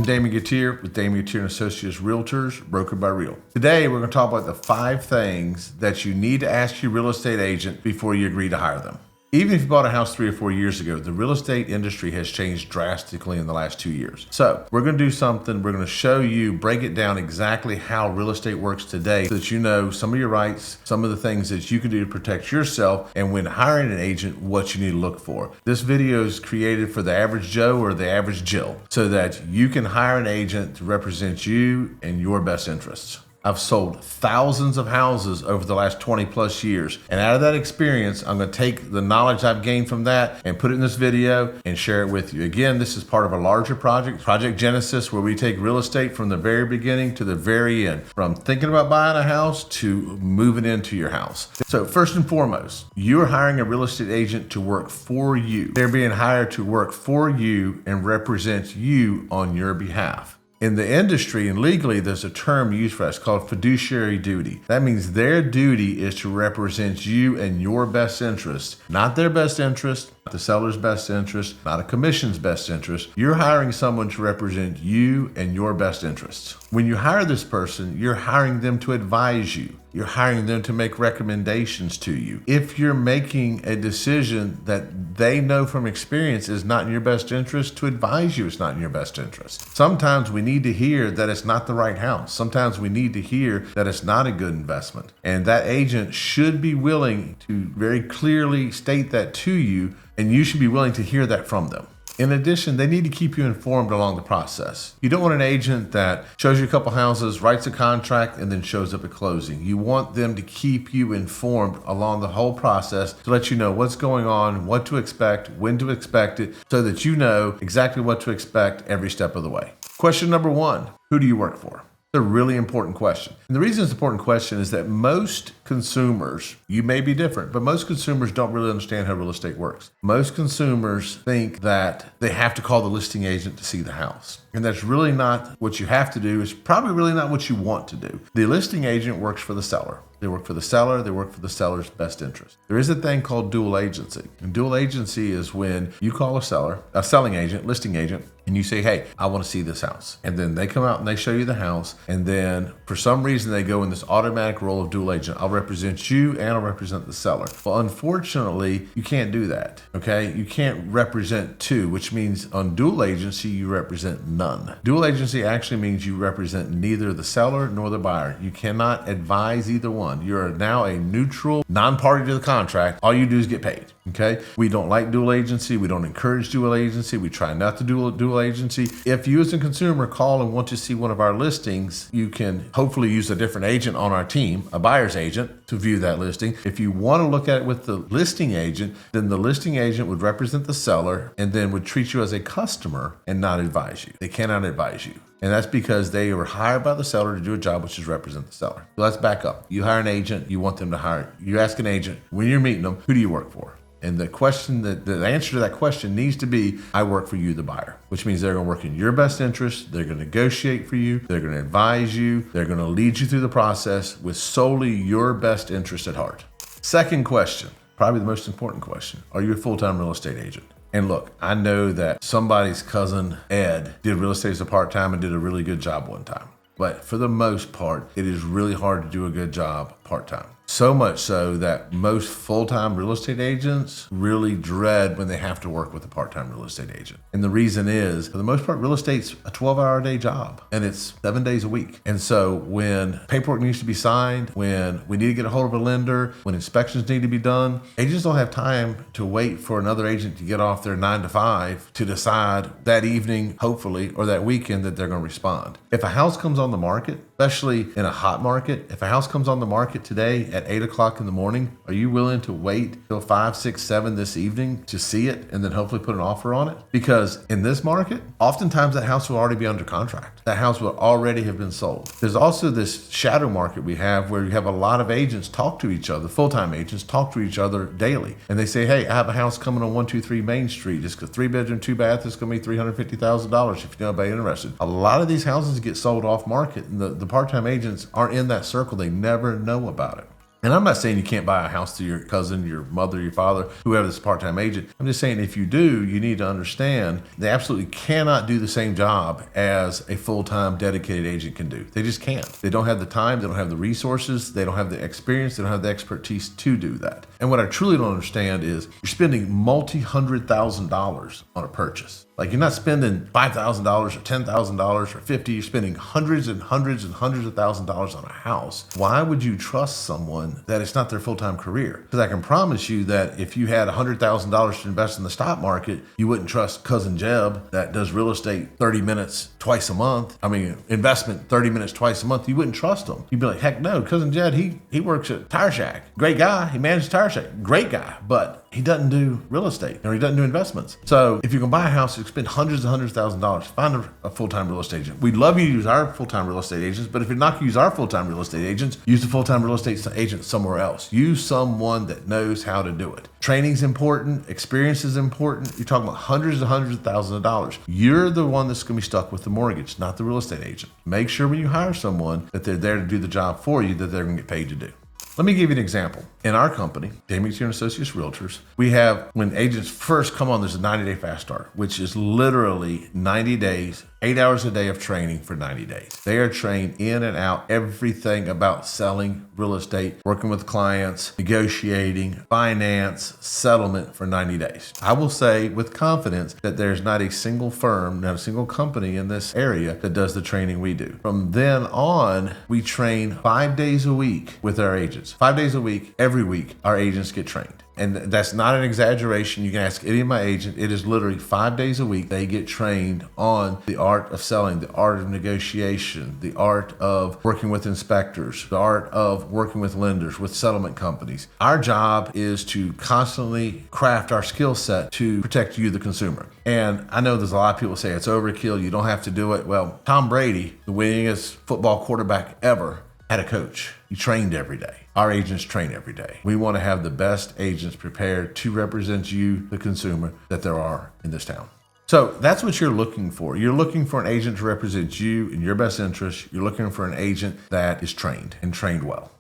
Damon Gettier with Damon Gettier & Associates Realtors, brokered by Real. Today, we're going to talk about the 5 things that you need to ask your real estate agent before you agree to hire them. Even if you bought a house 3 or 4 years ago, the real estate industry has changed drastically in the last 2 years. So we're going to do something. We're going to show you, break it down exactly how real estate works today so that you know some of your rights, some of the things that you can do to protect yourself, and when hiring an agent, what you need to look for. This video is created for the average Joe or the average Jill so that you can hire an agent to represent you and your best interests. I've sold thousands of houses over the last 20 plus years. And out of that experience, I'm going to take the knowledge I've gained from that and put it in this video and share it with you. Again, this is part of a larger project, Project Genesis, where we take real estate from the very beginning to the very end, from thinking about buying a house to moving into your house. So first and foremost, you're hiring a real estate agent to work for you. They're being hired to work for you and represent you on your behalf. In the industry and legally, there's a term used for that. It's called fiduciary duty. That means their duty is to represent you and your best interest, not their best interest, not the seller's best interest, not a commission's best interest. You're hiring someone to represent you and your best interests. When you hire this person, you're hiring them to advise you. You're hiring them to make recommendations to you. If you're making a decision that they know from experience is not in your best interest, to advise you it's not in your best interest. Sometimes we need to hear that it's not the right house. Sometimes we need to hear that it's not a good investment. And that agent should be willing to very clearly state that to you, and you should be willing to hear that from them. In addition, they need to keep you informed along the process. You don't want an agent that shows you a couple houses, writes a contract, and then shows up at closing. You want them to keep you informed along the whole process to let you know what's going on, what to expect, when to expect it, so that you know exactly what to expect every step of the way. Question number 1, who do you work for? It's a really important question. And the reason it's an important question is that most consumers, you may be different, but most consumers don't really understand how real estate works. Most consumers think that they have to call the listing agent to see the house. And that's really not what you have to do. It's probably really not what you want to do. The listing agent works for the seller. They work for the seller. They work for the seller's best interest. There is a thing called dual agency. And dual agency is when you call a selling agent, listing agent, and you say, hey, I want to see this house. And then they come out and they show you the house. And then for some reason, they go in this automatic role of dual agent. I'll represent you and I'll represent the seller. Well, unfortunately, you can't do that. Okay. You can't represent two, which means on dual agency, you represent none. Dual agency actually means you represent neither the seller nor the buyer. You cannot advise either one. You're now a neutral, non-party to the contract. All you do is get paid. Okay. We don't like dual agency. We don't encourage dual agency. We try not to do dual agency. If you as a consumer call and want to see one of our listings, you can hopefully use a different agent on our team, a buyer's agent, to view that listing. If you want to look at it with the listing agent, then the listing agent would represent the seller and then would treat you as a customer and not advise you. They cannot advise you. And that's because they were hired by the seller to do a job, which is represent the seller. So let's back up. You hire an agent, you want them to hire. You ask an agent, when you're meeting them, who do you work for? And the answer to that question needs to be, I work for you, the buyer, which means they're going to work in your best interest. They're going to negotiate for you. They're going to advise you. They're going to lead you through the process with solely your best interest at heart. Second question, probably the most important question. Are you a full-time real estate agent? And look, I know that somebody's cousin, Ed, did real estate as a part-time and did a really good job one time. But for the most part, it is really hard to do a good job part-time. So much so that most full-time real estate agents really dread when they have to work with a part-time real estate agent. And the reason is, for the most part, real estate's a 12-hour-a-day job, and it's 7 days a week. And so when paperwork needs to be signed, when we need to get a hold of a lender, when inspections need to be done, agents don't have time to wait for another agent to get off their 9 to 5 to decide that evening, hopefully, or that weekend that they're going to respond. If a house comes on the market, especially in a hot market, if a house comes on the market today at 8 o'clock in the morning, are you willing to wait till 5, 6, 7 this evening to see it and then hopefully put an offer on it? Because in this market, oftentimes that house will already be under contract. That house will already have been sold. There's also this shadow market we have where you have a lot of agents talk to each other, full-time agents talk to each other daily. And they say, hey, I have a house coming on 123 Main Street. It's a 3-bedroom, 2-bath. It's going to be $350,000 if you know anybody interested. A lot of these houses get sold off market, and the part-time agents aren't in that circle. They never know about it. And I'm not saying you can't buy a house through your cousin, your mother, your father, whoever is a part-time agent. I'm just saying if you do, you need to understand they absolutely cannot do the same job as a full-time dedicated agent can do. They just can't. They don't have the time, they don't have the resources, they don't have the experience, they don't have the expertise to do that. And what I truly don't understand is you're spending multi-$100,000 on a purchase. Like you're not spending $5,000 or $10,000 or $50,000, you're spending hundreds and hundreds and hundreds of thousands of dollars on a house. Why would you trust someone that it's not their full-time career? Because I can promise you that if you had $100,000 to invest in the stock market, you wouldn't trust Cousin Jeb that does real estate 30 minutes twice a month. Investment 30 minutes twice a month. You wouldn't trust him. You'd be like, heck no, Cousin Jed, he works at Tire Shack. Great guy. He manages Tire Shack. Great guy. But he doesn't do real estate or he doesn't do investments. So if you can buy a house, you spend hundreds and hundreds of thousands of dollars, find a full-time real estate agent. We'd love you to use our full-time real estate agents, but if you're not going to use our full-time real estate agents, use the full-time real estate agent somewhere else. Use someone that knows how to do it. Training's important. Experience is important. You're talking about hundreds and hundreds of thousands of dollars. You're the one that's going to be stuck with the mortgage, not the real estate agent. Make sure when you hire someone that they're there to do the job for you, that they're going to get paid to do. Let me give you an example. In our company, Damon Gettier and Associates Realtors, we have, when agents first come on, there's a 90-day fast start, which is literally 90 days, 8 hours a day of training for 90 days. They are trained in and out, everything about selling real estate, working with clients, negotiating, finance, settlement for 90 days. I will say with confidence that there's not a single firm, not a single company in this area that does the training we do. From then on, we train 5 days a week with our agents. 5 days a week, every week, our agents get trained. And that's not an exaggeration. You can ask any of my agents. It is literally 5 days a week. They get trained on the art of selling, the art of negotiation, the art of working with inspectors, the art of working with lenders, with settlement companies. Our job is to constantly craft our skill set to protect you, the consumer. And I know there's a lot of people say it's overkill. You don't have to do it. Well, Tom Brady, the winningest football quarterback ever, had a coach. He trained every day. Our agents train every day. We want to have the best agents prepared to represent you, the consumer, that there are in this town. So that's what you're looking for. You're looking for an agent to represent you in your best interest. You're looking for an agent that is trained and trained well.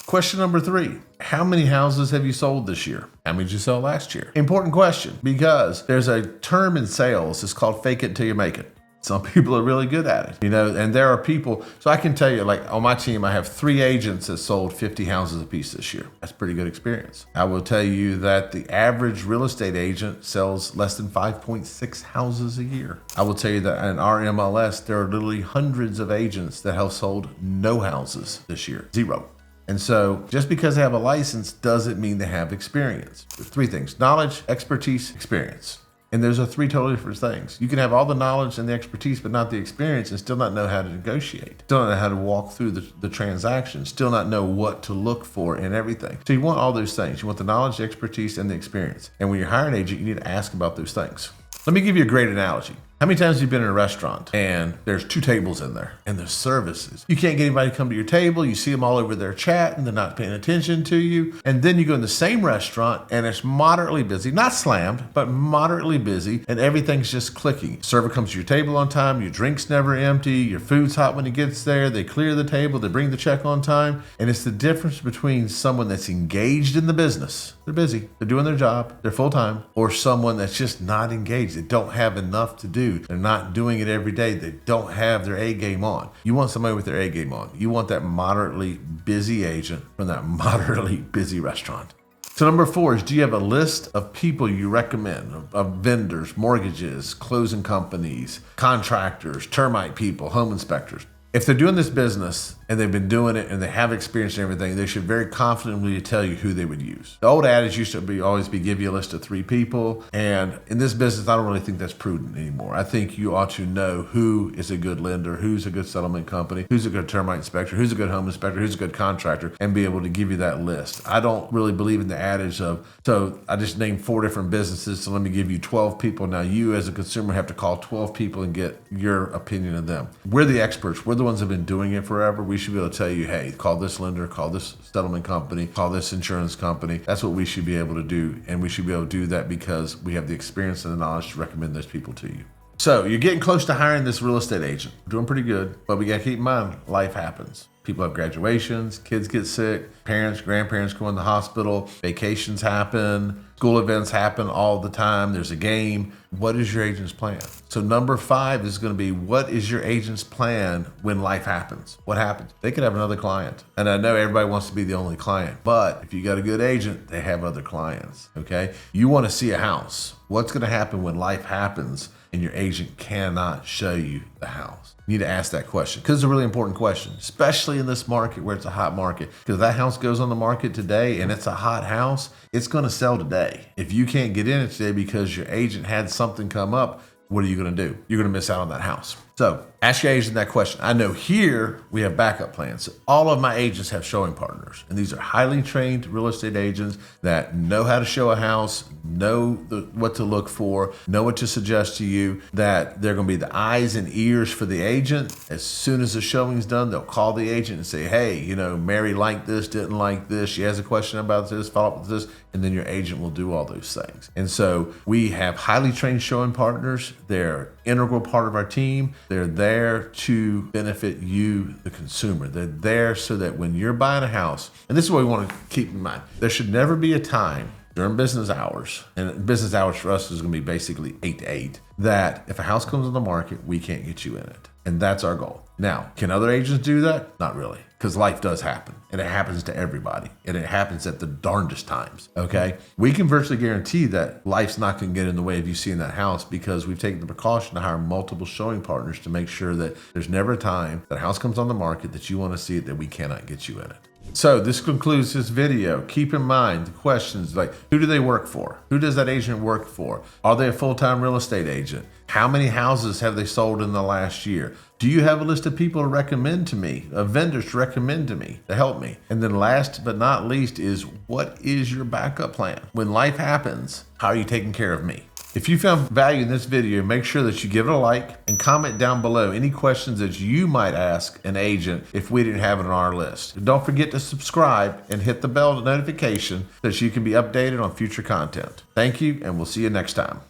Question number 3, how many houses have you sold this year? How many did you sell last year? Important question, because there's a term in sales, it's called fake it till you make it. Some people are really good at it, and there are people. So I can tell you, like on my team, I have 3 agents that sold 50 houses apiece this year. That's pretty good experience. I will tell you that the average real estate agent sells less than 5.6 houses a year. I will tell you that in our MLS, there are literally hundreds of agents that have sold no houses this year, 0. And so just because they have a license doesn't mean they have experience. There's 3 things: knowledge, expertise, experience. And those are 3 totally different things. You can have all the knowledge and the expertise, but not the experience, and still not know how to negotiate, still not know how to walk through the transaction, still not know what to look for in everything. So you want all those things. You want the knowledge, the expertise, and the experience. And when you're hiring an agent, you need to ask about those things. Let me give you a great analogy. How many times have you been in a restaurant and there's 2 tables in there and there's services? You can't get anybody to come to your table. You see them all over there chatting. They're not paying attention to you. And then you go in the same restaurant and it's moderately busy, not slammed, but moderately busy, and everything's just clicking. Server comes to your table on time. Your drink's never empty. Your food's hot when it gets there. They clear the table. They bring the check on time. And it's the difference between someone that's engaged in the business. They're busy. They're doing their job. They're full-time. Or someone that's just not engaged. They don't have enough to do. They're not doing it every day. They don't have their A game on. You want somebody with their A game on. You want that moderately busy agent from that moderately busy restaurant. So number 4 is, do you have a list of people you recommend, of vendors, mortgages, closing companies, contractors, termite people, home inspectors? If they're doing this business and they've been doing it and they have experience and everything, they should very confidently tell you who they would use. The old adage used to always be give you a list of 3 people. And in this business, I don't really think that's prudent anymore. I think you ought to know who is a good lender, who's a good settlement company, who's a good termite inspector, who's a good home inspector, who's a good contractor, and be able to give you that list. I don't really believe in the adage of, so I just named 4 different businesses, so let me give you 12 people. Now you as a consumer have to call 12 people and get your opinion of them. We're the experts. We're the ones that have been doing it forever. We should be able to tell you, hey, call this lender, call this settlement company, call this insurance company. That's what we should be able to do. And we should be able to do that because we have the experience and the knowledge to recommend those people to you. So you're getting close to hiring this real estate agent. We're doing pretty good, but we got to keep in mind, life happens. People have graduations, kids get sick, parents, grandparents go in the hospital, vacations happen, school events happen all the time. There's a game. What is your agent's plan? So number 5 is going to be, what is your agent's plan when life happens? What happens? They could have another client. And I know everybody wants to be the only client, but if you got a good agent, they have other clients, okay? You want to see a house. What's going to happen when life happens and your agent cannot show you the house? You need to ask that question because it's a really important question, especially in this market where it's a hot market. Because if that house goes on the market today and it's a hot house, it's going to sell today. If you can't get in it today because your agent had something come up, what are you going to do? You're going to miss out on that house. So ask your agent that question. I know here we have backup plans. All of my agents have showing partners, and these are highly trained real estate agents that know how to show a house, know what to look for, know what to suggest to you, that they're going to be the eyes and ears for the agent. As soon as the showing's done, they'll call the agent and say, hey, Mary liked this, didn't like this. She has a question about this, follow up with this. And then your agent will do all those things. And so we have highly trained showing partners. They're an integral part of our team. They're there to benefit you, the consumer. They're there so that when you're buying a house, and this is what we want to keep in mind, there should never be a time during business hours, and business hours for us is going to be basically 8 to 8, that if a house comes on the market, we can't get you in it. And that's our goal. Now, can other agents do that? Not really, because life does happen, and it happens to everybody, and it happens at the darndest times, okay? We can virtually guarantee that life's not going to get in the way of you seeing that house because we've taken the precaution to hire multiple showing partners to make sure that there's never a time that a house comes on the market that you want to see it that we cannot get you in it. So this concludes this video. Keep in mind the questions like, who do they work for? Who does that agent work for? Are they a full-time real estate agent? How many houses have they sold in the last year? Do you have a list of people to recommend to me, of vendors to recommend to me, to help me? And then last but not least is, what is your backup plan? When life happens, how are you taking care of me? If you found value in this video, make sure that you give it a like and comment down below any questions that you might ask an agent if we didn't have it on our list. And don't forget to subscribe and hit the bell notification so that you can be updated on future content. Thank you, and we'll see you next time.